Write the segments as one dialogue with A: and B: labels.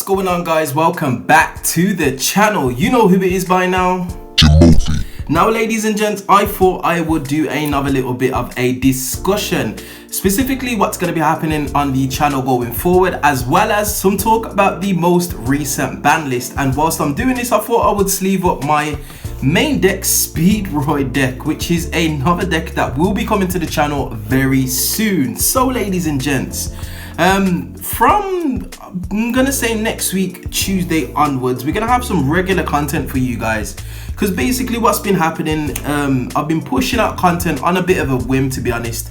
A: What's going on, guys? Welcome back to the channel. You know who it is by now.
B: Jimothy.
A: Now, ladies and gents, I thought I would do another little bit of a discussion, specifically what's going to be happening on the channel going forward, as well as some talk about the most recent ban list. And whilst I'm doing this, I thought I would sleeve up my main deck, Speedroid deck, which is another deck that will be coming to the channel very soon. So, ladies and gents, from I'm gonna say next week Tuesday onwards, we're gonna have some regular content for you guys, because basically what's been happening, I've been pushing out content on a bit of a whim, to be honest,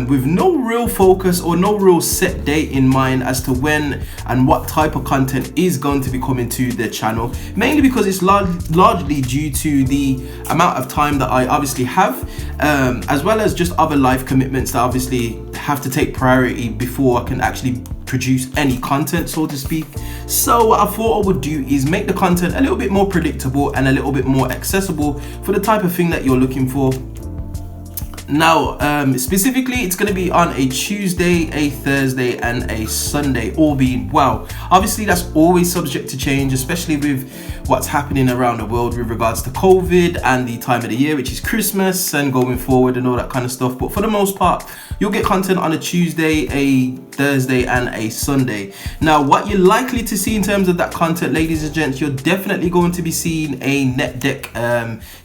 A: with no real focus or no real set date in mind as to when and what type of content is going to be coming to the channel, mainly because it's largely due to the amount of time that I obviously have, as well as just other life commitments that obviously have to take priority before I can actually produce any content, so to speak. So what I thought I would do is make the content a little bit more predictable and a little bit more accessible for the type of thing that you're looking for. Now, specifically, it's going to be on a Tuesday, a Thursday, and a Sunday, all being well. Obviously, that's always subject to change, especially with what's happening around the world with regards to COVID and the time of the year, which is Christmas and going forward and all that kind of stuff. But for the most part, you'll get content on a Tuesday, a Thursday, and a Sunday. Now, what you're likely to see in terms of that content, ladies and gents, you're definitely going to be seeing a net deck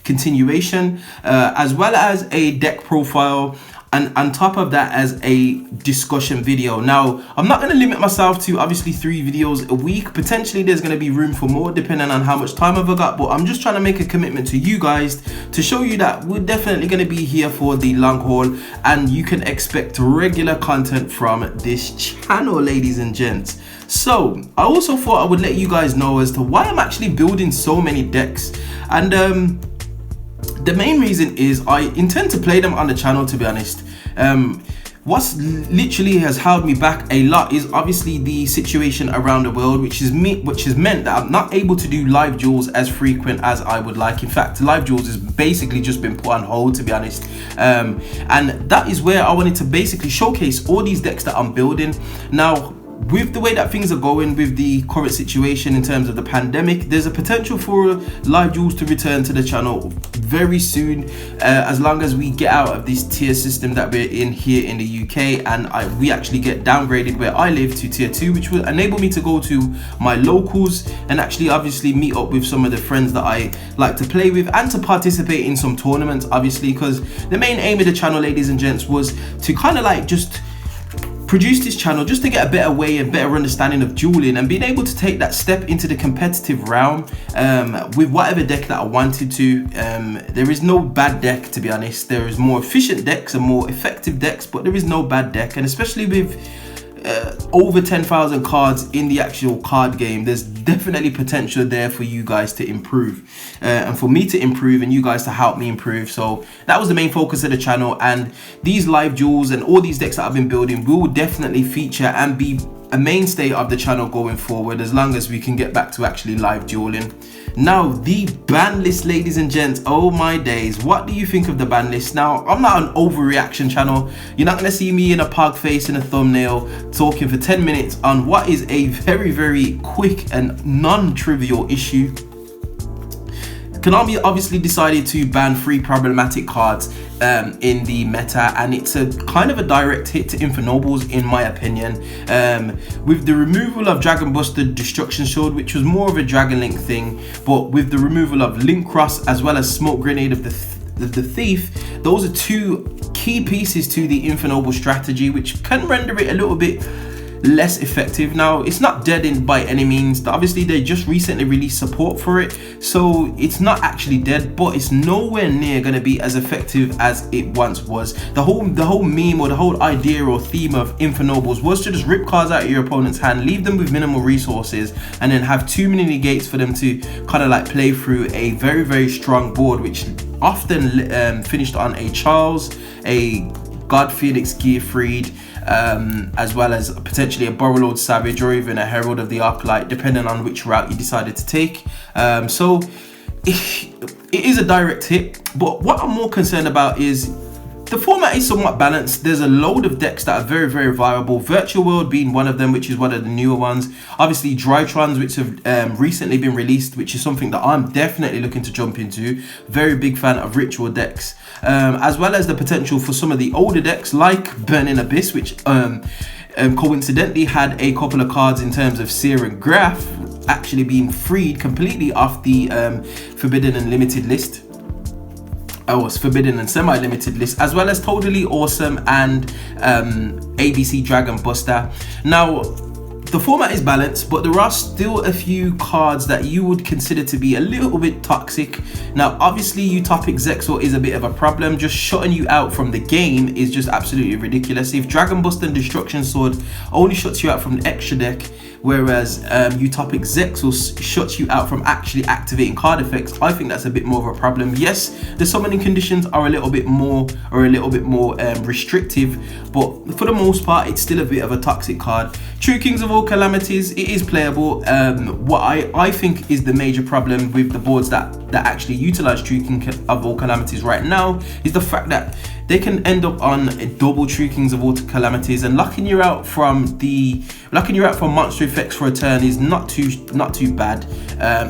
A: continuation, as well as a deck profile, and on top of that as a discussion video. Now, I'm not going to limit myself to obviously 3 videos a week. Potentially there's going to be room for more depending on how much time I've got, but I'm just trying to make a commitment to you guys to show you that we're definitely going to be here for the long haul, and you can expect regular content from this channel, ladies and gents. So I also thought I would let you guys know as to why I'm actually building so many decks, and the main reason is I intend to play them on the channel, to be honest. What's literally has held me back a lot is obviously the situation around the world, which has meant that I'm not able to do live duels as frequent as I would like. In fact, live duels has basically just been put on hold, to be honest. And that is where I wanted to basically showcase all these decks that I'm building. Now, with the way that things are going with the current situation in terms of the pandemic, there's a potential for live duels to return to the channel very soon, as long as we get out of this tier system that we're in here in the UK, and we actually get downgraded where I live to tier 2, which will enable me to go to my locals and actually obviously meet up with some of the friends that I like to play with, and to participate in some tournaments, obviously, because the main aim of the channel, ladies and gents, was to kind of like just produce this channel just to get a better way and better understanding of dueling, and being able to take that step into the competitive realm with whatever deck that I wanted to. There is no bad deck, to be honest. There is more efficient decks and more effective decks, but there is no bad deck, and especially with over 10,000 cards in the actual card game, there's definitely potential there for you guys to improve, and for me to improve, and you guys to help me improve. So that was the main focus of the channel, and these live duels and all these decks that I've been building will definitely feature and be a mainstay of the channel going forward, as long as we can get back to actually live dueling. Now, the ban list, ladies and gents, oh my days, what do you think of the ban list? Now, I'm not an overreaction channel. You're not going to see me in a pug face in a thumbnail talking for 10 minutes on what is a very, very quick and non-trivial issue. Konami obviously decided to ban 3 problematic cards in the meta, and it's a kind of a direct hit to Infernobles, in my opinion, with the removal of Dragon Buster Destruction Shield, which was more of a Dragon Link thing, but with the removal of Link Cross as well as Smoke Grenade of the Thief, those are 2 key pieces to the Infernoble strategy, which can render it a little bit less effective. Now, it's not dead by any means. Obviously, they just recently released support for it, so it's not actually dead, but it's nowhere near going to be as effective as it once was. The whole meme, or the whole idea or theme of Infernobles, was to just rip cards out of your opponent's hand, leave them with minimal resources, and then have too many negates for them to kind of like play through a very, very strong board, which often finished on a Charles, a God Phoenix Gearfried, as well as potentially a Borrowlord Savage, or even a Herald of the Arclight, depending on which route you decided to take. So it is a direct hit, but what I'm more concerned about is the format is somewhat balanced. There's a load of decks that are very, very viable. Virtual World being one of them, which is one of the newer ones. Obviously, Drytrons, which have recently been released, which is something that I'm definitely looking to jump into. Very big fan of ritual decks, as well as the potential for some of the older decks like Burning Abyss, which coincidentally had a couple of cards in terms of Seer and Graph actually being freed completely off the Forbidden and Limited list. Was Forbidden and Semi-Limited list, as well as Totally Awesome and ABC Dragon Buster. Now, the format is balanced, but there are still a few cards that you would consider to be a little bit toxic. Now, obviously, Utopic Zexor is a bit of a problem. Just shutting you out from the game is just absolutely ridiculous. If Dragon Buster and Destruction Sword only shuts you out from the extra deck, whereas Utopic Zexor shuts you out from actually activating card effects, I think that's a bit more of a problem. Yes, the summoning conditions are a little bit more restrictive, but for the most part, it's still a bit of a toxic card. True Kings of All Calamities, it is playable. What I think is the major problem with the boards that actually utilize True King of All Calamities right now is the fact that they can end up on a double True Kings of All Calamities, and locking you out from monster effects for a turn is not too bad.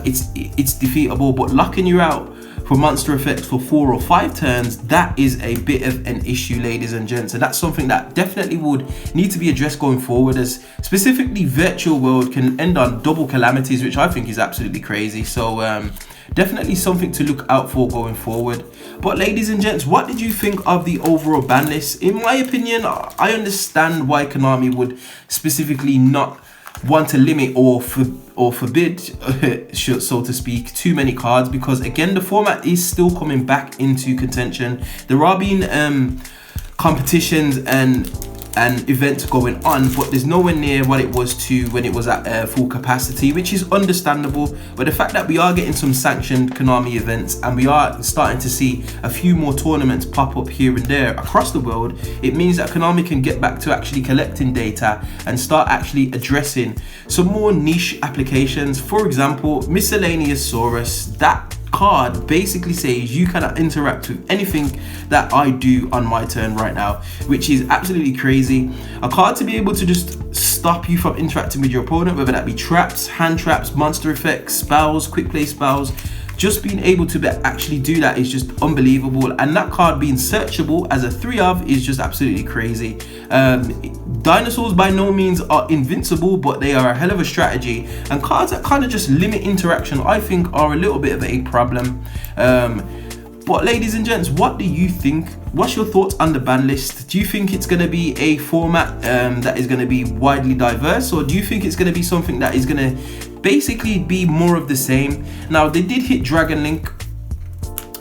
A: It's defeatable, but locking you out for monster effects for 4 or 5 turns, that is a bit of an issue, ladies and gents, and that's something that definitely would need to be addressed going forward, as specifically Virtual World can end on double calamities, which I think is absolutely crazy. So definitely something to look out for going forward. But ladies and gents, what did you think of the overall ban list? In my opinion, I understand why Konami would specifically not want to limit or forbid, so to speak, too many cards, because again, the format is still coming back into contention. There are being competitions and events going on, but there's nowhere near what it was to when it was at full capacity, which is understandable. But the fact that we are getting some sanctioned Konami events and we are starting to see a few more tournaments pop up here and there across the world, it means that Konami can get back to actually collecting data and start actually addressing some more niche applications. For example, Miscellaneous Saurus, that card basically says you cannot interact with anything that I do on my turn right now, which is absolutely crazy. A card to be able to just stop you from interacting with your opponent, whether that be traps, hand traps, monster effects, spells, quick play spells. Just being able to actually do that is just unbelievable, and that card being searchable as a 3 of is just absolutely crazy. Dinosaurs by no means are invincible, but they are a hell of a strategy, and cards that kind of just limit interaction I think are a little bit of a problem. But ladies and gents, what do you think? What's your thoughts on the ban list? Do you think it's going to be a format that is going to be widely diverse, or do you think it's going to be something that is going to basically be more of the same? Now, they did hit Dragon Link,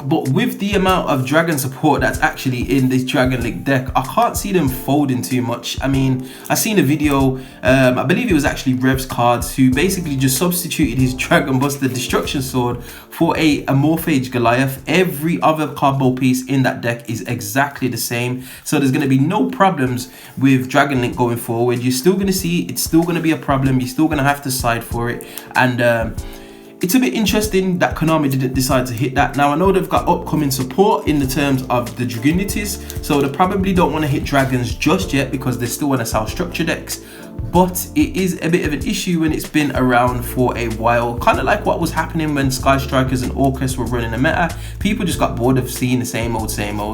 A: but with the amount of dragon support that's actually in this Dragon Link deck, I can't see them folding too much. I mean, I seen a video, I believe it was actually Rev's Cards, who basically just substituted his Dragon Buster Destruction Sword for a Morphage Goliath. Every other combo piece in that deck is exactly the same, so there's going to be no problems with Dragon Link going forward. You're still going to see it's still going to be a problem. You're still going to have to side for it, and it's a bit interesting that Konami didn't decide to hit that. Now, I know they've got upcoming support in the terms of the Dragunities, so they probably don't want to hit dragons just yet because they still want to sell structure decks. But it is a bit of an issue when it's been around for a while, kind of like what was happening when Sky Strikers and Orcus were running a meta. People just got bored of seeing the same old,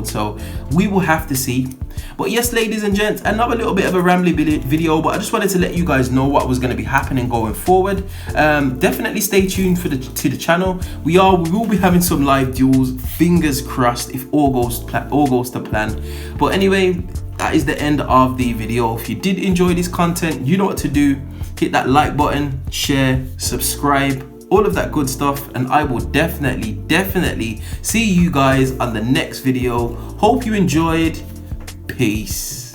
A: so we will have to see. But yes, ladies and gents, another little bit of a rambly video, but I just wanted to let you guys know what was going to be happening going forward. Definitely stay tuned to the channel. We will be having some live duels, fingers crossed, if all goes to plan. But anyway, that is the end of the video. If you did enjoy this content, you know what to do. Hit that like button, share, subscribe, all of that good stuff, and I will definitely see you guys on the next video. Hope you enjoyed. Peace.